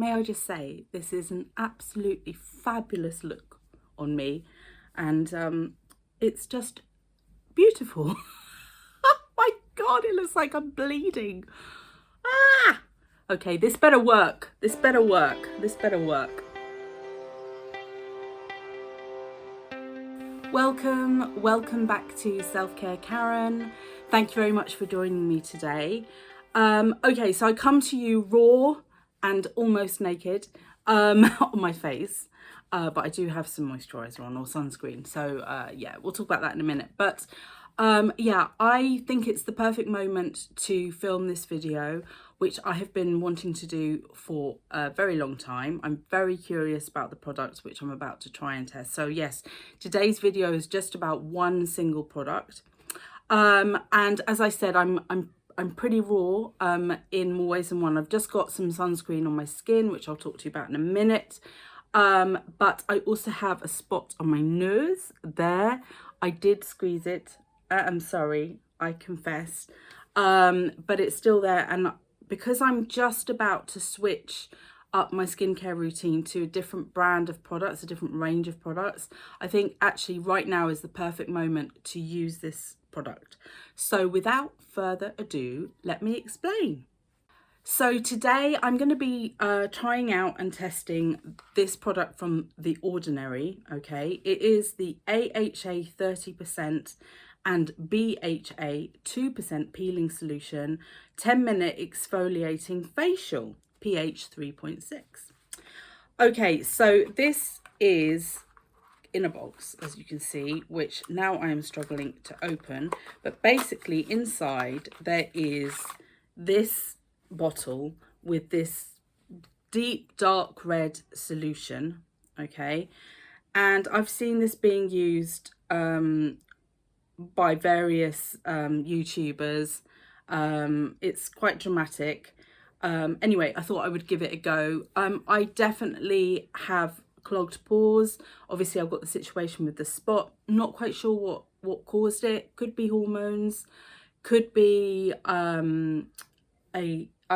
may I just say, this is an absolutely fabulous look on me, and it's just beautiful. Oh my God, it looks like I'm bleeding. Ah! Okay, this better work. This better work. This better work. Welcome back to Selfcare Karen. Thank you very much for joining me today. Okay, so I come to you raw and almost naked on my face, but I do have some moisturizer on or sunscreen. So yeah, we'll talk about that in a minute. But yeah, I think it's the perfect moment to film this video, which I have been wanting to do for a very long time. I'm very curious about the product which I'm about to try and test. So yes, today's video is just about one single product. And as I said, I'm pretty raw in more ways than one. I've just got some sunscreen on my skin, which I'll talk to you about in a minute. But I also have a spot on my nose there. I did squeeze it. I'm sorry, I confess. But it's still there. And because I'm just about to switch up my skincare routine to a different brand of products, a different range of products, I think actually right now is the perfect moment to use this product. So without further ado, let me explain. So today I'm going to be trying out and testing this product from The Ordinary, okay? It is the AHA 30% and BHA 2% peeling solution, 10-minute exfoliating facial, pH 3.6. Okay, so this is in a box, as you can see, which now I am struggling to open. But basically inside there is this bottle with this deep dark red solution, okay? And I've seen this being used by various YouTubers. It's quite dramatic. Anyway, I thought I would give it a go. I definitely have clogged pores. Obviously, I've got the situation with the spot. Not quite sure what caused it. Could be hormones. Could be I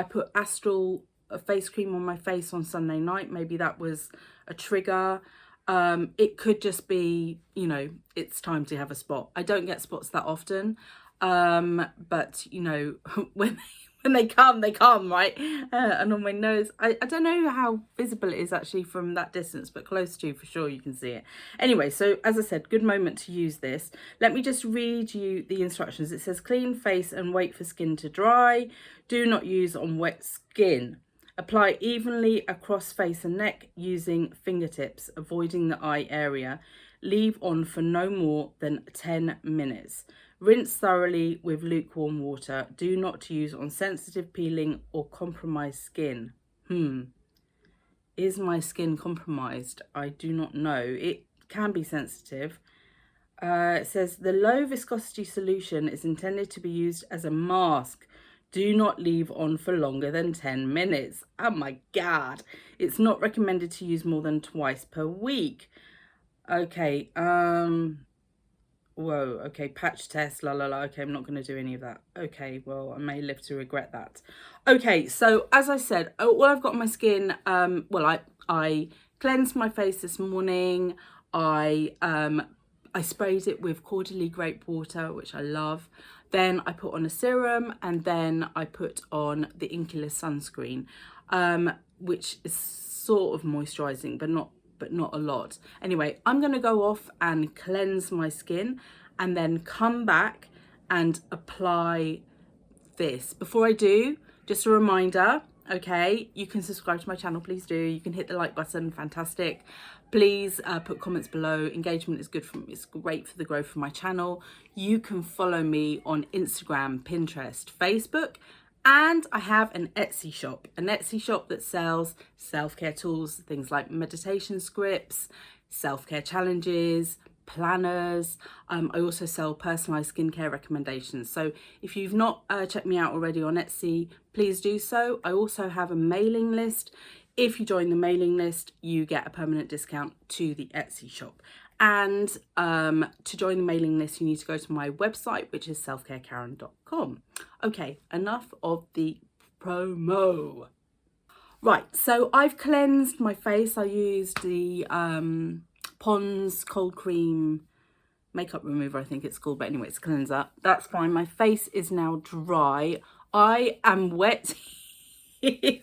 put Astral face cream on my face on Sunday night. Maybe that was a trigger. It could just be, you know, it's time to have a spot. I don't get spots that often, but you know, when they come, right? And on my nose, I don't know how visible it is actually from that distance, but close to, for sure, you can see it. Anyway, so as I said, good moment to use this. Let me just read you the instructions. It says, clean face and wait for skin to dry. Do not use on wet skin. Apply evenly across face and neck using fingertips, avoiding the eye area. Leave on for no more than 10 minutes. Rinse thoroughly with lukewarm water. Do not use on sensitive, peeling or compromised skin. Is my skin compromised? I do not know. It can be sensitive. It says the low viscosity solution is intended to be used as a mask. Do not leave on for longer than 10 minutes. Oh my God. It's not recommended to use more than twice per week. Okay. Whoa. Okay. Patch test. La la la. Okay. I'm not going to do any of that. Okay. Well, I may live to regret that. Okay. So as I said, what I've got on my skin, well, I cleansed my face this morning. I sprayed it with cordially grape water, which I love. Then I put on a serum, and then I put on the Inculus sunscreen, which is sort of moisturizing, but not a lot. Anyway, I'm going to go off and cleanse my skin and then come back and apply this. Before I do, just a reminder, okay, you can subscribe to my channel, please do. You can hit the like button, fantastic. Please put comments below. Engagement is good for me. It's great for the growth of my channel. You can follow me on Instagram, Pinterest, Facebook, and I have an Etsy shop that sells self-care tools, things like meditation scripts, self-care challenges, planners. I also sell personalized skincare recommendations. So if you've not checked me out already on Etsy, please do so. I also have a mailing list. If you join the mailing list, you get a permanent discount to the Etsy shop. And to join the mailing list, you need to go to my website, which is selfcarekaren.com. Okay, enough of the promo. Right, so I've cleansed my face. I used the Pond's Cold Cream Makeup Remover, I think it's called, but anyway, it's a cleanser. That's fine. My face is now dry. I am wet here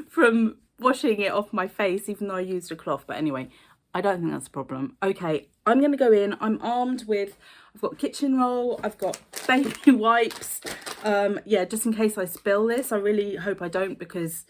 from washing it off my face, even though I used a cloth. But anyway, I don't think that's a problem. Okay, I'm going to go in. I'm armed with, I've got kitchen roll, I've got baby wipes. Yeah, just in case I spill this. I really hope I don't, because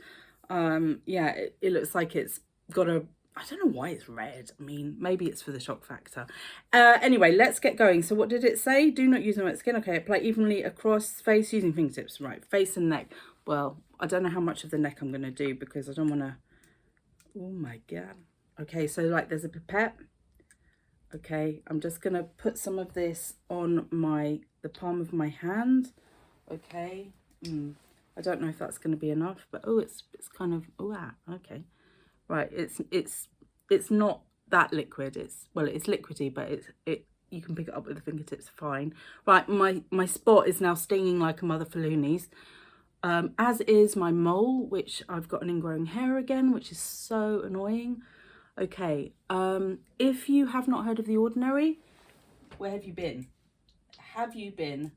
yeah, it looks like it's got a, I don't know why it's red. I mean, maybe it's for the shock factor. Anyway, let's get going. So what did it say? Do not use on wet skin. Okay, apply evenly across face using fingertips. Right, face and neck. Well, I don't know how much of the neck I'm going to do, because I don't want to, oh my God. Okay, so like there's a pipette. Okay, I'm just going to put some of this on the palm of my hand. Okay. I don't know if that's going to be enough, but oh, it's kind of, oh, okay. Right, it's not that liquid. It's, well, it's liquidy, but you can pick it up with the fingertips fine. Right, my spot is now stinging like a mother Faloonees, as is my mole, which I've got an ingrowing hair again, which is so annoying. Okay, if you have not heard of The Ordinary, where have you been? Have you been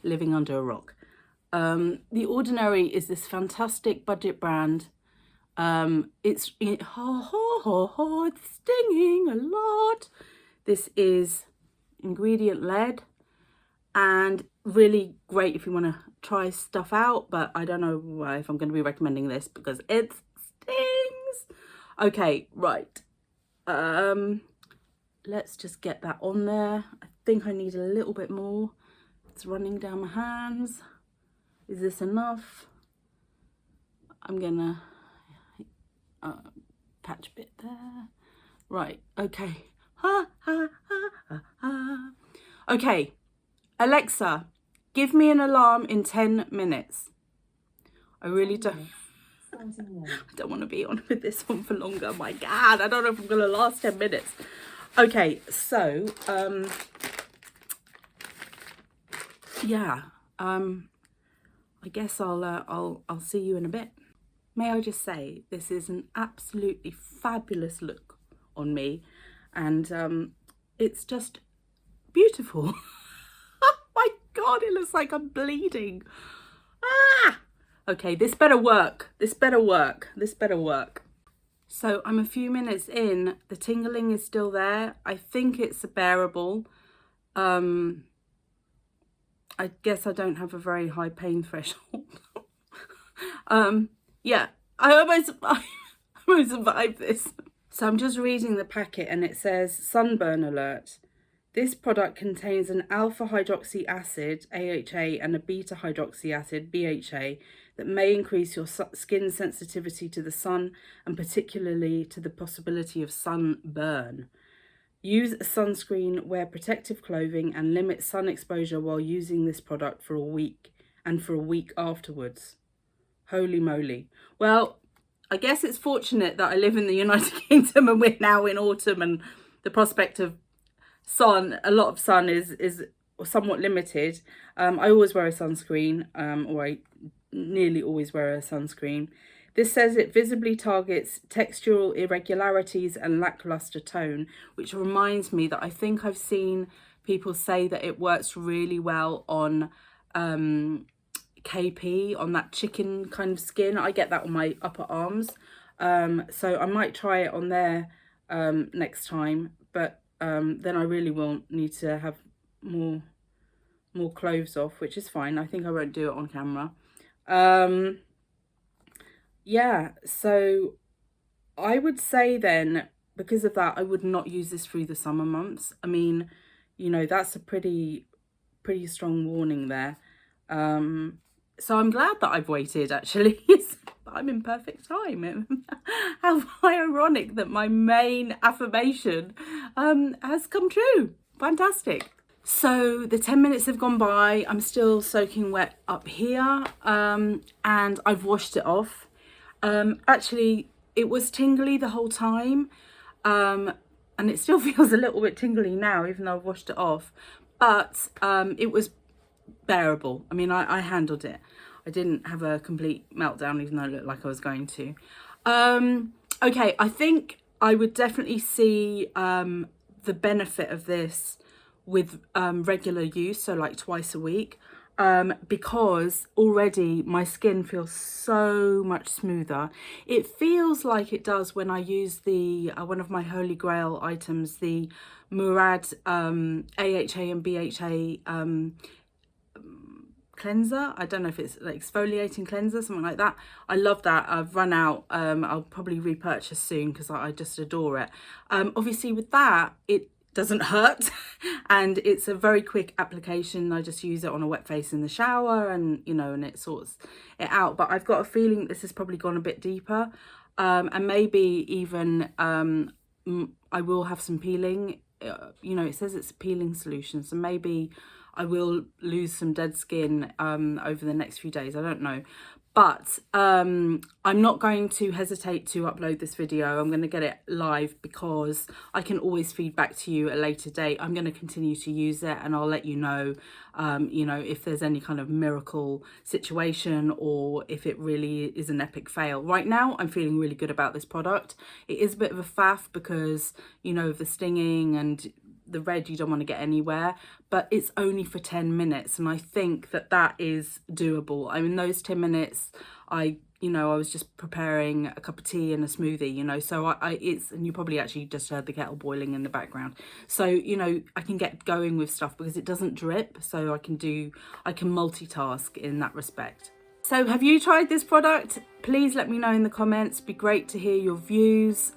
living under a rock? The Ordinary is this fantastic budget brand. It's stinging a lot. This is ingredient led and really great if you want to try stuff out, but I don't know if I'm going to be recommending this because it stings. Okay, right. Let's just get that on there. I think I need a little bit more. It's running down my hands. Is this enough? I'm gonna patch a bit there. Right, okay. Okay, Alexa, give me an alarm in 10 minutes. I really don't. I don't want to be on with this one for longer. My God, I don't know if I'm gonna last 10 minutes. Okay, so yeah, I guess I'll see you in a bit. May I just say, this is an absolutely fabulous look on me, and it's just beautiful. Oh my God, it looks like I'm bleeding. Ah! Okay, this better work. This better work. This better work. So I'm a few minutes in. The tingling is still there. I think it's bearable. I guess I don't have a very high pain threshold. Yeah, I almost survived this. So I'm just reading the packet and it says sunburn alert. This product contains an alpha hydroxy acid, AHA, and a beta hydroxy acid, BHA, that may increase your skin sensitivity to the sun and particularly to the possibility of sunburn. Use a sunscreen, wear protective clothing, and limit sun exposure while using this product for a week and for a week afterwards. Holy moly. Well, I guess it's fortunate that I live in the United Kingdom and we're now in autumn and the prospect of sun, a lot of sun is somewhat limited. I always wear a sunscreen, or I nearly always wear a sunscreen. This says it visibly targets textural irregularities and lackluster tone, which reminds me that I think I've seen people say that it works really well on KP, on that chicken kind of skin. I get that on my upper arms. So I might try it on there next time, but then I really will need to have more clothes off, which is fine. I think I won't do it on camera. Yeah, so I would say then, because of that, I would not use this through the summer months. I mean, you know, that's a pretty strong warning there. So I'm glad that I've waited, actually. I'm in perfect time. How ironic that my main affirmation has come true. Fantastic. So the 10 minutes have gone by. I'm still soaking wet up here, and I've washed it off. Actually, it was tingly the whole time, and it still feels a little bit tingly now, even though I've washed it off, but it was bearable. I mean, I handled it. I didn't have a complete meltdown, even though it looked like I was going to. Okay, I think I would definitely see the benefit of this with regular use, so like twice a week, because already my skin feels so much smoother. It feels like it does when I use the one of my holy grail items, the Murad AHA and BHA cleanser. I don't know if it's like exfoliating cleanser, something like that. I love that. I've run out. I'll probably repurchase soon because I just adore it. Obviously with that, it doesn't hurt and it's a very quick application. I just use it on a wet face in the shower, and you know, and it sorts it out. But I've got a feeling this has probably gone a bit deeper, and maybe even I will have some peeling. You know, it says it's a peeling solution, so maybe I will lose some dead skin over the next few days. I don't know. But I'm not going to hesitate to upload this video. I'm going to get it live because I can always feed back to you at a later date. I'm going to continue to use it, and I'll let you know, if there's any kind of miracle situation or if it really is an epic fail. Right now, I'm feeling really good about this product. It is a bit of a faff because, you know, the stinging and the red, you don't want to get anywhere, but it's only for 10 minutes, and I think that that is doable. I mean, those 10 minutes, I was just preparing a cup of tea and a smoothie, you know, so it's, and you probably actually just heard the kettle boiling in the background, so you know, I can get going with stuff because it doesn't drip, so I can multitask in that respect. So have you tried this product? Please let me know in the comments. It'd be great to hear your views.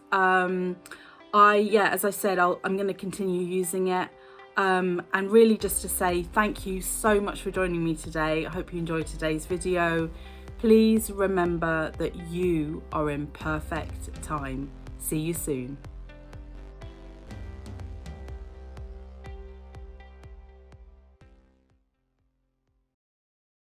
As I said, I'm going to continue using it, and really just to say thank you so much for joining me today. I hope you enjoyed today's video. Please remember that you are in perfect time. See you soon.